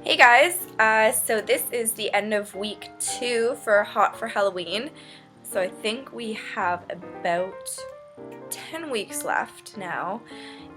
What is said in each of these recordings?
Hey guys, so this is the end of week 2 for Hot for Halloween. So I think we have about 10 weeks left now.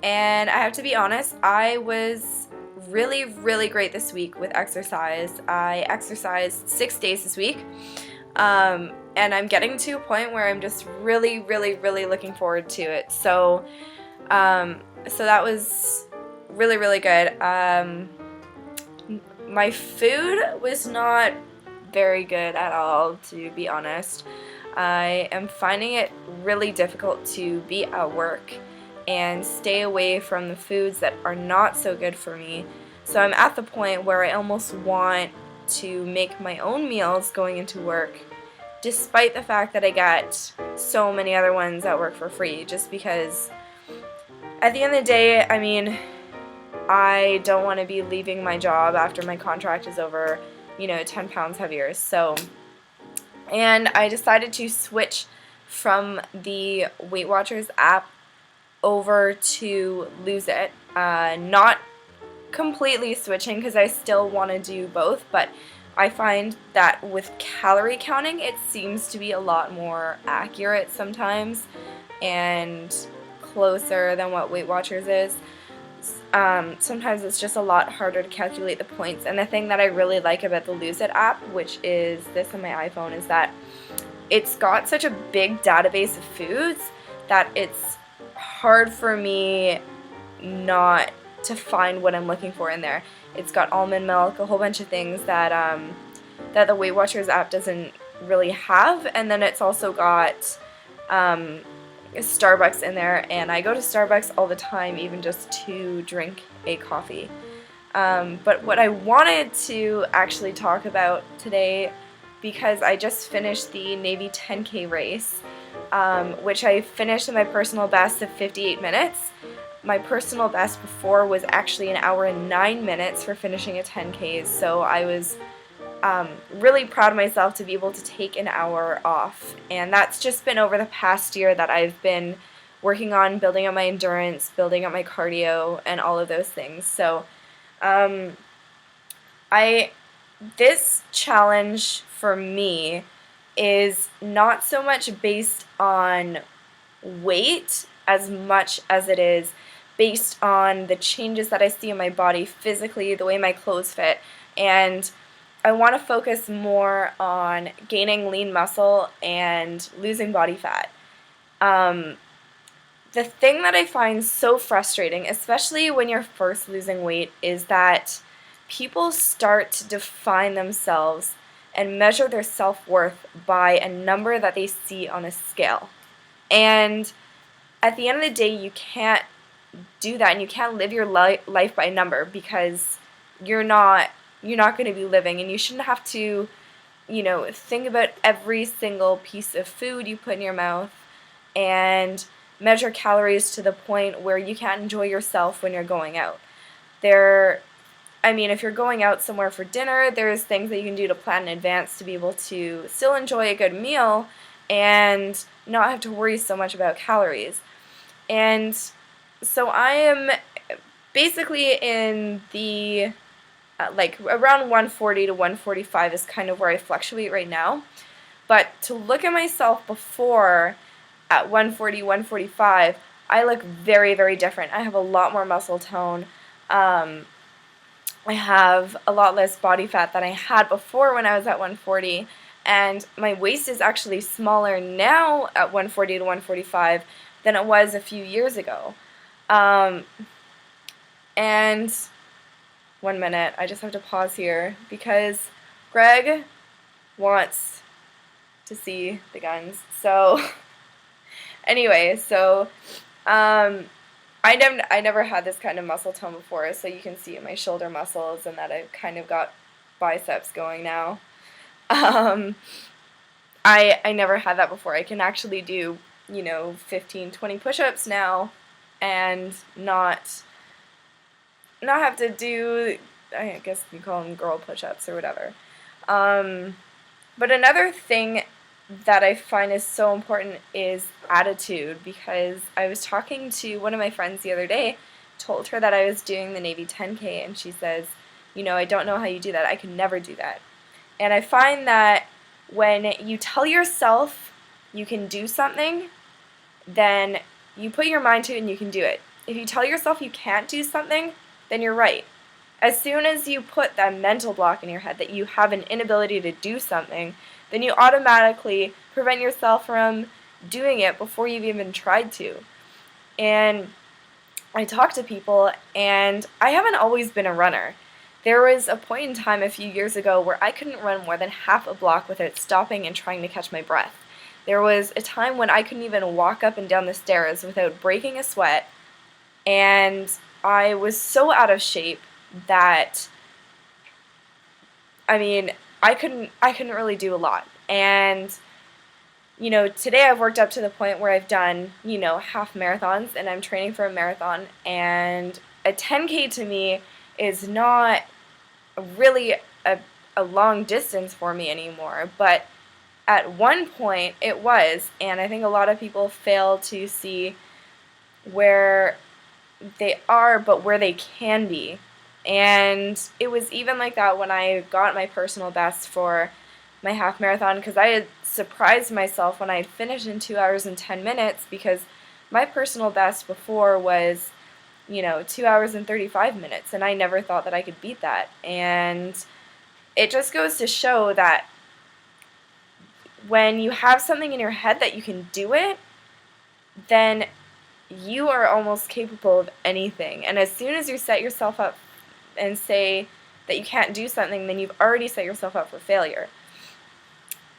And I have to be honest, I was really great this week with exercise. I exercised 6 days this week. And I'm getting to a point where I'm just really looking forward to it. So that was really good. My food was not very good at all, to be honest. I am finding it really difficult to be at work and stay away from the foods that are not so good for me. So I'm at the point where I almost want to make my own meals going into work, despite the fact that I get so many other ones at work for free, just because at the end of the day, I mean, I don't want to be leaving my job after my contract is over, 10 pounds heavier. And I decided to switch from the Weight Watchers app over to Lose It. Not completely switching because I still want to do both, but I find that with calorie counting, it seems to be a lot more accurate sometimes and closer than what Weight Watchers is. Sometimes it's just a lot harder to calculate the points. And the thing that I really like about the Lose It app, which is this on my iPhone, is that it's got such a big database of foods that it's hard for me not to find what I'm looking for in there. It's got almond milk, a whole bunch of things that that the Weight Watchers app doesn't really have, and then it's also got Starbucks in there, and I go to Starbucks all the time, even just to drink a coffee. But what I wanted to actually talk about today, because I just finished the Navy 10K race, which I finished in my personal best of 58 minutes. My personal best before was actually an hour and 9 minutes for finishing a 10K, so I was really proud of myself to be able to take an hour off. And that's just been over the past year that I've been working on building up my endurance, building up my cardio, and all of those things. So this challenge for me is not so much based on weight as much as it is based on the changes that I see in my body physically, the way my clothes fit, and I want to focus more on gaining lean muscle and losing body fat. The thing that I find so frustrating, especially when you're first losing weight, is that people start to define themselves and measure their self-worth by a number that they see on a scale. And at the end of the day, you can't do that, and you can't live your life by a number, because you're not going to be living, and you shouldn't have to, think about every single piece of food you put in your mouth and measure calories to the point where you can't enjoy yourself when you're going out. If you're going out somewhere for dinner, there's things that you can do to plan in advance to be able to still enjoy a good meal and not have to worry so much about calories. And so I am basically in the around 140 to 145 is kind of where I fluctuate right now. But to look at myself before at 140, 145, I look very different. I have a lot more muscle tone. I have a lot less body fat than I had before when I was at 140, and my waist is actually smaller now at 140 to 145 than it was a few years ago. And 1 minute, I just have to pause here because Greg wants to see the guns. So anyway, I never had this kind of muscle tone before, so you can see my shoulder muscles and that I've kind of got biceps going now. I never had that before. I can actually do, 15, 20 push-ups now and not have to do, I guess you call them girl push-ups or whatever. But another thing that I find is so important is attitude, because I was talking to one of my friends the other day, told her that I was doing the Navy 10K, and she says, You know, I don't know how you do that. I can never do that. And I find that when you tell yourself you can do something, then you put your mind to it and you can do it. If you tell yourself you can't do something, then you're right. As soon as you put that mental block in your head that you have an inability to do something, then you automatically prevent yourself from doing it before you've even tried to. And I talk to people, and I haven't always been a runner. There was a point in time a few years ago where I couldn't run more than half a block without stopping and trying to catch my breath. There was a time when I couldn't even walk up and down the stairs without breaking a sweat, and I was so out of shape that, I mean, I couldn't really do a lot. And you know, today I've worked up to the point where I've done, you know, half marathons, and I'm training for a marathon, and a 10K to me is not really a long distance for me anymore, but at one point it was, and I think a lot of people fail to see where they are, but where they can be. And it was even like that when I got my personal best for my half marathon, because I had surprised myself when I had finished in 2 hours and 10 minutes, because my personal best before was, you know, 2 hours and 35 minutes, and I never thought that I could beat that. And it just goes to show that when you have something in your head that you can do it, then you are almost capable of anything. And as soon as you set yourself up and say that you can't do something, then you've already set yourself up for failure.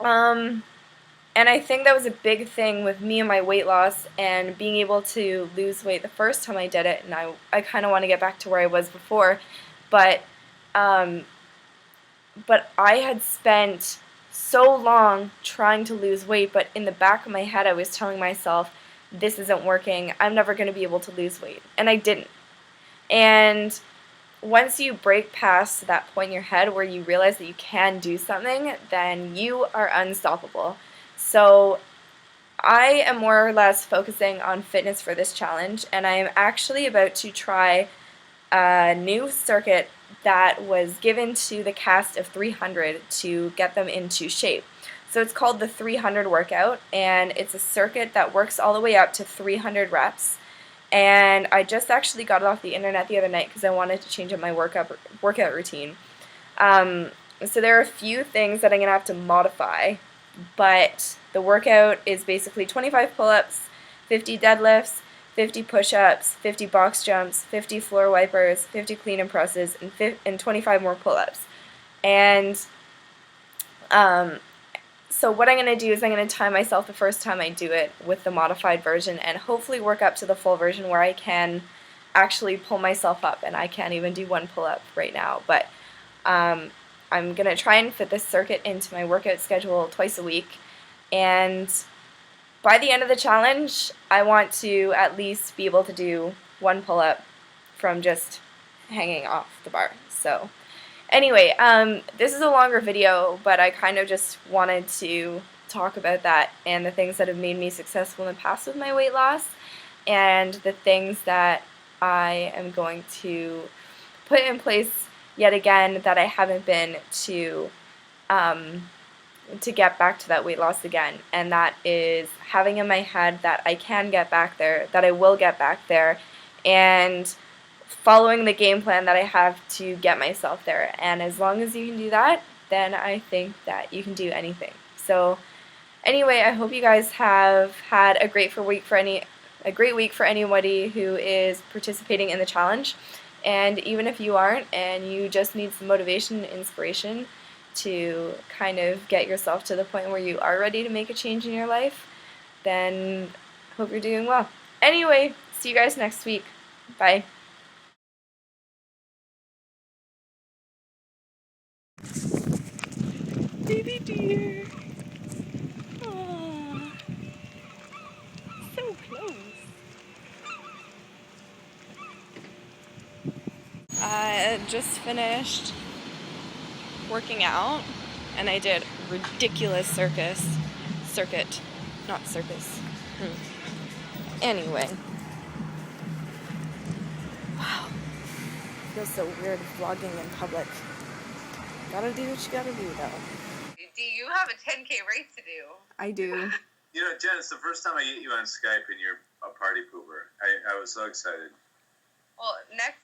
And I think that was a big thing with me and my weight loss and being able to lose weight the first time I did it, and I kind of want to get back to where I was before, but I had spent so long trying to lose weight, but in the back of my head I was telling myself, this isn't working, I'm never going to be able to lose weight, and I didn't. And once you break past that point in your head where you realize that you can do something, then you are unstoppable. So I am more or less focusing on fitness for this challenge, and I am actually about to try a new circuit that was given to the cast of 300 to get them into shape. So it's called the 300 workout, and it's a circuit that works all the way up to 300 reps. And I just actually got it off the internet the other night because I wanted to change up my workout routine. So there are a few things that I'm going to have to modify, but the workout is basically 25 pull-ups, 50 deadlifts, 50 push-ups, 50 box jumps, 50 floor wipers, 50 clean and presses, and 25 more pull-ups. And so what I'm going to do is I'm going to time myself the first time I do it with the modified version, and hopefully work up to the full version where I can actually pull myself up, and I can't even do one pull-up right now. But I'm going to try and fit this circuit into my workout schedule twice a week, and by the end of the challenge I want to at least be able to do one pull-up from just hanging off the bar. So anyway, this is a longer video, but I kind of just wanted to talk about that and the things that have made me successful in the past with my weight loss, and the things that I am going to put in place yet again that I haven't been to get back to that weight loss again. And that is having in my head that I can get back there, that I will get back there, and following the game plan that I have to get myself there. And as long as you can do that, then I think that you can do anything. So anyway, I hope you guys have had a great week for anybody who is participating in the challenge. And even if you aren't and you just need some motivation and inspiration to kind of get yourself to the point where you are ready to make a change in your life, then hope you're doing well. Anyway, see you guys next week. Bye. Baby dear. Aww. So close. I just finished working out, and I did ridiculous circuit, not circus. Anyway. Wow. Feels so weird vlogging in public. Gotta do what you gotta do, though. Do you have a 10K race to do? I do. You know, Jen, it's the first time I get you on Skype and you're a party pooper. I was so excited. Well, next